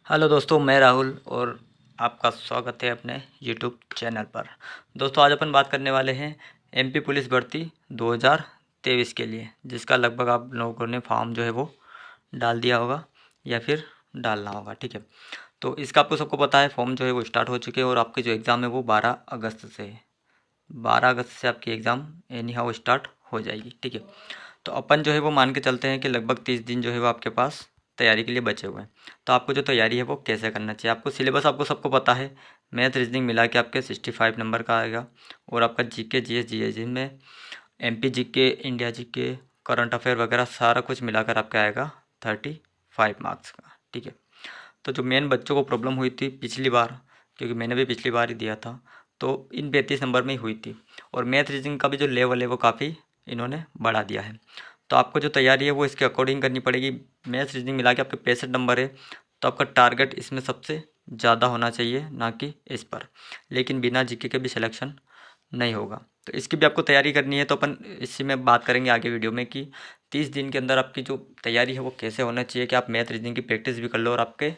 Hello दोस्तों, मैं राहुल और आपका स्वागत है अपने यूट्यूब चैनल पर। दोस्तों, आज अपन बात करने वाले हैं एमपी पुलिस भर्ती 2023 के लिए, जिसका लगभग आप लोगों ने फॉर्म जो है वो डाल दिया होगा या फिर डालना होगा। ठीक है, तो इसका आपको सबको पता है, फॉर्म जो है वो स्टार्ट हो चुके हैं और आपकी जो एग्ज़ाम है वो 12 अगस्त से है। 12 अगस्त से आपकी एग्ज़ाम एनी हाउ स्टार्ट हो जाएगी। ठीक है, तो अपन जो है वो मान के चलते हैं कि लगभग 30 दिन जो है वो आपके पास तैयारी के लिए बचे हुए हैं। तो आपको जो तैयारी है वो कैसे करना चाहिए, आपको सिलेबस आपको सबको पता है। मैथ रीजनिंग मिला के आपके 65 नंबर का आएगा और आपका जीके जीएस जीए जिनमें MP GK, India GK, current affair वगैरह सारा कुछ मिलाकर आपका आएगा 35 मार्क्स का। ठीक है, तो जो मेन बच्चों को प्रॉब्लम हुई थी पिछली बार, क्योंकि मैंने भी पिछली बार ही दिया था, तो इन 32 नंबर में ही हुई थी। और मैथ रीजनिंग का भी जो लेवल है वो काफ़ी इन्होंने बढ़ा दिया है। तो आपको जो तैयारी है वो इसके अकॉर्डिंग करनी पड़ेगी। मैथ रीजनिंग मिला के आपके 65 नंबर है, तो आपका टारगेट इसमें सबसे ज़्यादा होना चाहिए, ना कि इस पर। लेकिन बिना जीके के भी सिलेक्शन नहीं होगा, तो इसकी भी आपको तैयारी करनी है। तो अपन इसी में बात करेंगे आगे वीडियो में कि 30 दिन के अंदर आपकी जो तैयारी है वो कैसे होना चाहिए कि आप मैथ रीजनिंग की प्रैक्टिस भी कर लो और आपके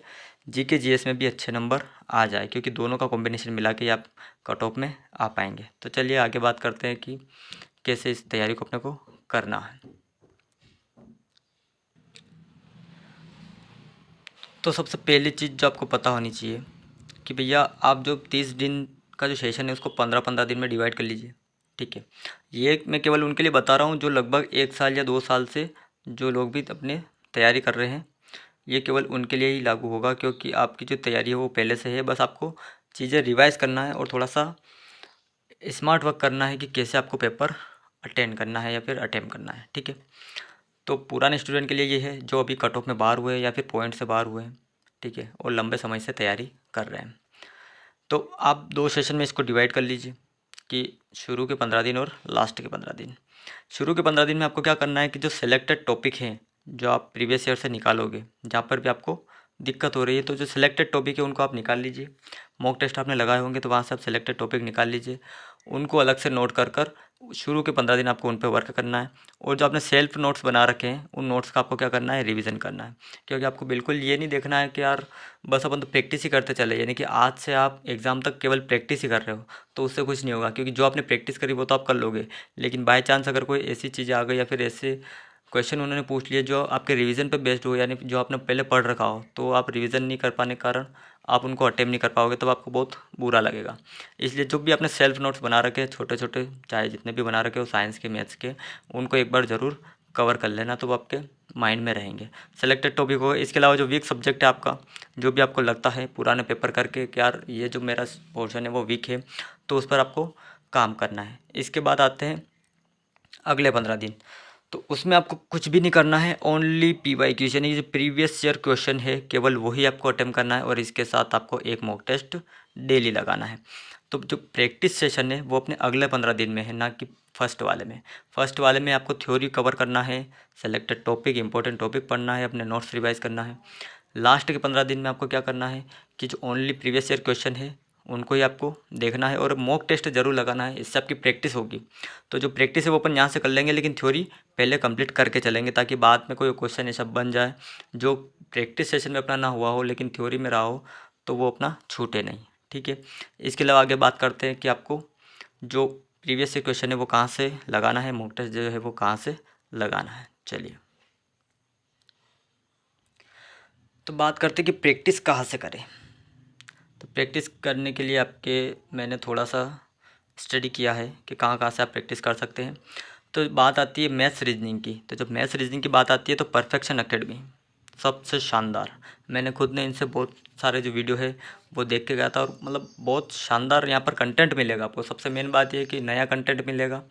जीके जीएस में भी अच्छे नंबर आ जाए, क्योंकि दोनों का कॉम्बिनेशन मिला के आप कट ऑफ में आ पाएंगे। तो चलिए आगे बात करते हैं कि कैसे इस तैयारी को अपने को करना है। तो सबसे पहली चीज़ जो आपको पता होनी चाहिए कि भैया आप जो 30 दिन का जो सेशन है उसको 15-15 दिन में डिवाइड कर लीजिए। ठीक है, ये मैं केवल उनके लिए बता रहा हूँ जो लगभग 1 साल या 2 साल से जो लोग भी अपने तैयारी कर रहे हैं, ये केवल उनके लिए ही लागू होगा, क्योंकि आपकी जो तैयारी है वो पहले से है। बस आपको चीज़ें रिवाइज़ करना है और थोड़ा सा स्मार्ट वर्क करना है कि कैसे आपको पेपर अटेंड करना है या फिर अटेम्प्ट करना है। ठीक है, तो पुराने स्टूडेंट के लिए ये है जो अभी कट ऑफ में बाहर हुए हैं या फिर पॉइंट से बाहर हुए हैं। ठीक है, और लंबे समय से तैयारी कर रहे हैं। तो आप 2 सेशन में इसको डिवाइड कर लीजिए कि शुरू के 15 दिन और लास्ट के 15 दिन। शुरू के 15 दिन में आपको क्या करना है कि जो सिलेक्टेड टॉपिक हैं, जो आप प्रीवियस ईयर से निकालोगे, जहाँ पर भी आपको दिक्कत हो रही है, तो जो सिलेक्टेड टॉपिक है उनको आप निकाल लीजिए। मॉक टेस्ट आपने लगाए होंगे तो वहाँ से आप सिलेक्टेड टॉपिक निकाल लीजिए, उनको अलग से नोट कर कर शुरू के 15 दिन आपको उन पर वर्क करना है। और जो आपने सेल्फ नोट्स बना रखे हैं उन नोट्स का आपको क्या करना है, रिवीजन करना है। क्योंकि आपको बिल्कुल ये नहीं देखना है कि यार बस अपन तो प्रैक्टिस ही करते चले, यानी कि आज से आप एग्ज़ाम तक केवल प्रैक्टिस ही कर रहे हो, तो उससे कुछ नहीं होगा। क्योंकि जो आपने प्रैक्टिस करी वो तो आप कर लोगे, लेकिन बाय चांस अगर कोई ऐसी चीज़ें आ गई या फिर ऐसे क्वेश्चन उन्होंने पूछ लिए जो आपके रिवीजन पे बेस्ड हो, यानी जो आपने पहले पढ़ रखा हो, तो आप रिवीजन नहीं कर पाने के कारण आप उनको अटेम्प्ट नहीं कर पाओगे, तब आपको बहुत बुरा लगेगा। इसलिए जो भी आपने सेल्फ नोट्स बना रखे हैं, छोटे छोटे चाहे जितने भी बना रखे हो, साइंस के, मैथ्स के, उनको एक बार ज़रूर कवर कर लेना, तो वो आपके माइंड में रहेंगे। सेलेक्टेड टॉपिक हो, इसके अलावा जो वीक सब्जेक्ट है आपका, जो भी आपको लगता है पुराने पेपर करके कि यार ये जो मेरा पोर्शन है वो वीक है, तो उस पर आपको काम करना है। इसके बाद आते हैं अगले 15 दिन। तो उसमें आपको कुछ भी नहीं करना है, ओनली PYQ यानी जो प्रीवियस ईयर क्वेश्चन है केवल वही आपको अटेम्प्ट करना है, और इसके साथ आपको एक मॉक टेस्ट डेली लगाना है। तो जो प्रैक्टिस सेशन है वो अपने अगले 15 दिन में है, ना कि फर्स्ट वाले में। फर्स्ट वाले में आपको थ्योरी कवर करना है, सेलेक्टेड टॉपिक, इंपॉर्टेंट टॉपिक पढ़ना है, अपने नोट्स रिवाइज करना है। लास्ट के 15 दिन में आपको क्या करना है कि जो ओनली प्रीवियस ईयर क्वेश्चन है उनको ही आपको देखना है और मॉक टेस्ट जरूर लगाना है, इससे आपकी प्रैक्टिस होगी। तो जो प्रैक्टिस है वो अपन यहाँ से कर लेंगे, लेकिन थ्योरी पहले कंप्लीट करके चलेंगे, ताकि बाद में कोई क्वेश्चन ऐसा बन जाए जो प्रैक्टिस सेशन में अपना ना हुआ हो लेकिन थ्योरी में रहा हो, तो वो अपना छूटे नहीं। ठीक है, इसके अलावा आगे बात करते हैं कि आपको जो प्रीवियस ईयर क्वेश्चन है वो कहाँ से लगाना है, मॉक टेस्ट जो है वो कहाँ से लगाना है। चलिए, तो बात करते हैं कि प्रैक्टिस कहाँ से करें। तो प्रैक्टिस करने के लिए आपके मैंने थोड़ा सा स्टडी किया है कि कहाँ कहाँ से आप प्रैक्टिस कर सकते हैं। तो बात आती है मैथ्स रीजनिंग की। तो जब मैथ्स रीजनिंग की बात आती है तो परफेक्शन एकेडमी सबसे शानदार। मैंने खुद ने इनसे बहुत सारे जो वीडियो है वो देख के गया था, और मतलब बहुत शानदार यहाँ पर कंटेंट मिलेगा आपको। सबसे मेन बात यह है कि नया कंटेंट मिलेगा।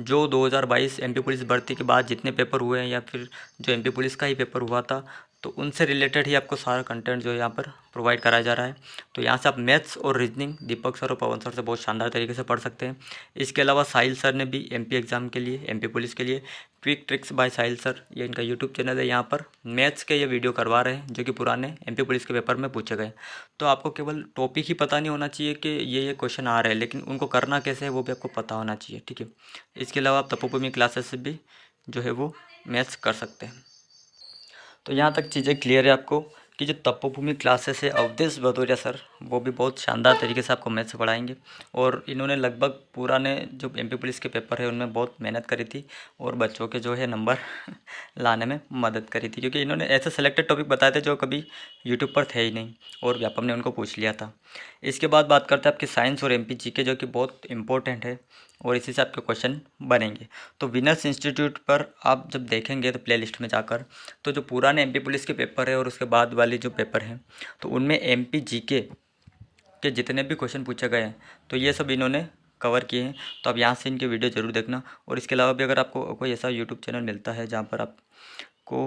जो 2022 एमपी पुलिस भर्ती के बाद जितने पेपर हुए हैं या फिर जो एमपी पुलिस का ही पेपर हुआ था, तो उनसे रिलेटेड ही आपको सारा कंटेंट जो है यहाँ पर प्रोवाइड कराया जा रहा है। तो यहाँ से आप मैथ्स और रीजनिंग दीपक सर और पवन सर से बहुत शानदार तरीके से पढ़ सकते हैं। इसके अलावा साहिल सर ने भी एमपी एग्ज़ाम के लिए, एमपी पुलिस के लिए क्विक ट्रिक्स बाय साहिल सर, ये इनका यूट्यूब चैनल है, यहाँ पर मैथ्स के ये वीडियो करवा रहे हैं जो कि पुराने एमपी पुलिस के पेपर में पूछे गए। तो आपको केवल टॉपिक ही पता नहीं होना चाहिए कि ये क्वेश्चन आ रहे हैं, लेकिन उनको करना कैसे है वो भी आपको पता होना चाहिए। ठीक है, इसके अलावा आप तपोभूमि क्लासेस से भी जो है वो मैथ्स कर सकते हैं। तो यहाँ तक चीज़ें क्लियर है आपको कि जो तपोभूमि क्लासेस है अवधेश भदौरिया सर, वो भी बहुत शानदार तरीके से आपको मैथ्स पढ़ाएंगे। और इन्होंने लगभग पुराने जो एमपी पुलिस के पेपर है उनमें बहुत मेहनत करी थी और बच्चों के जो है नंबर लाने में मदद करी थी, क्योंकि इन्होंने ऐसे सेलेक्टेड टॉपिक बताए थे जो कभी यूट्यूब पर थे ही नहीं और व्यापम ने उनको पूछ लिया था। इसके बाद बात करते हैं आपकी साइंस और एमपी जीके, जो कि बहुत इंपॉर्टेंट है और इसी से आपके क्वेश्चन बनेंगे। तो विनर्स इंस्टीट्यूट पर आप जब देखेंगे तो प्ले लिस्ट में जाकर, तो जो पुराने एमपी पुलिस के पेपर है और उसके बाद वाली जो पेपर हैं, तो उनमें एमपी जीके के जितने भी क्वेश्चन पूछे गए हैं तो ये सब इन्होंने कवर किए हैं। तो आप यहाँ से इनके वीडियो ज़रूर देखना। और इसके अलावा भी अगर आपको कोई ऐसा यूट्यूब चैनल मिलता है जहाँ पर आपको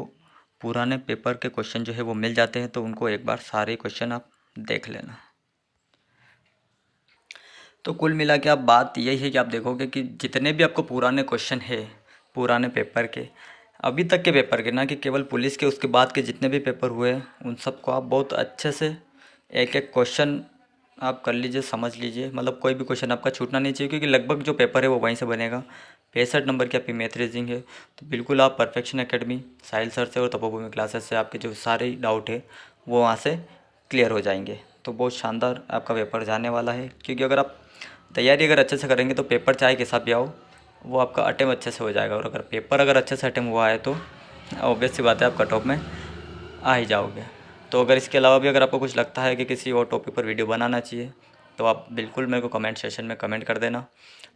पुराने पेपर के क्वेश्चन जो है वो मिल जाते हैं, तो उनको एक बार सारे क्वेश्चन आप देख लेना। तो कुल मिला के आप बात यही है कि आप देखोगे कि जितने भी आपको पुराने क्वेश्चन है पुराने पेपर के, अभी तक के पेपर के, ना कि केवल पुलिस के, उसके बाद के जितने भी पेपर हुए उन सबको आप बहुत अच्छे से एक एक क्वेश्चन आप कर लीजिए, समझ लीजिए। मतलब कोई भी क्वेश्चन आपका छूटना नहीं चाहिए, क्योंकि लगभग जो पेपर है वो वहीं से बनेगा। 65 नंबर की आपकी मैथ रीजनिंग है। तो बिल्कुल आप परफेक्शन एकेडमी, साहिल सर से और तपोभूमि क्लासेस से आपके जो सारे डाउट है वो वहाँ से क्लियर हो जाएंगे। तो बहुत शानदार आपका पेपर जाने वाला है, क्योंकि अगर आप तैयारी अगर अच्छे से करेंगे तो पेपर चाहे कैसा भी आओ वो आपका अटेम्प अच्छे से हो जाएगा। और अगर पेपर अगर अच्छे से अटेम्प हुआ है तो ऑब्वियस सी बात है आप कट ऑफ में आ ही जाओगे। तो अगर इसके अलावा भी अगर आपको कुछ लगता है कि किसी और टॉपिक पर वीडियो बनाना चाहिए तो आप बिल्कुल मेरे को कमेंट सेशन में कमेंट कर देना,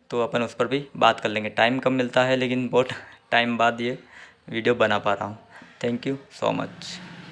तो अपन उस पर भी बात कर लेंगे। टाइम कम मिलता है लेकिन बहुत टाइम बाद ये वीडियो बना पा रहा हूँ। Thank you so much.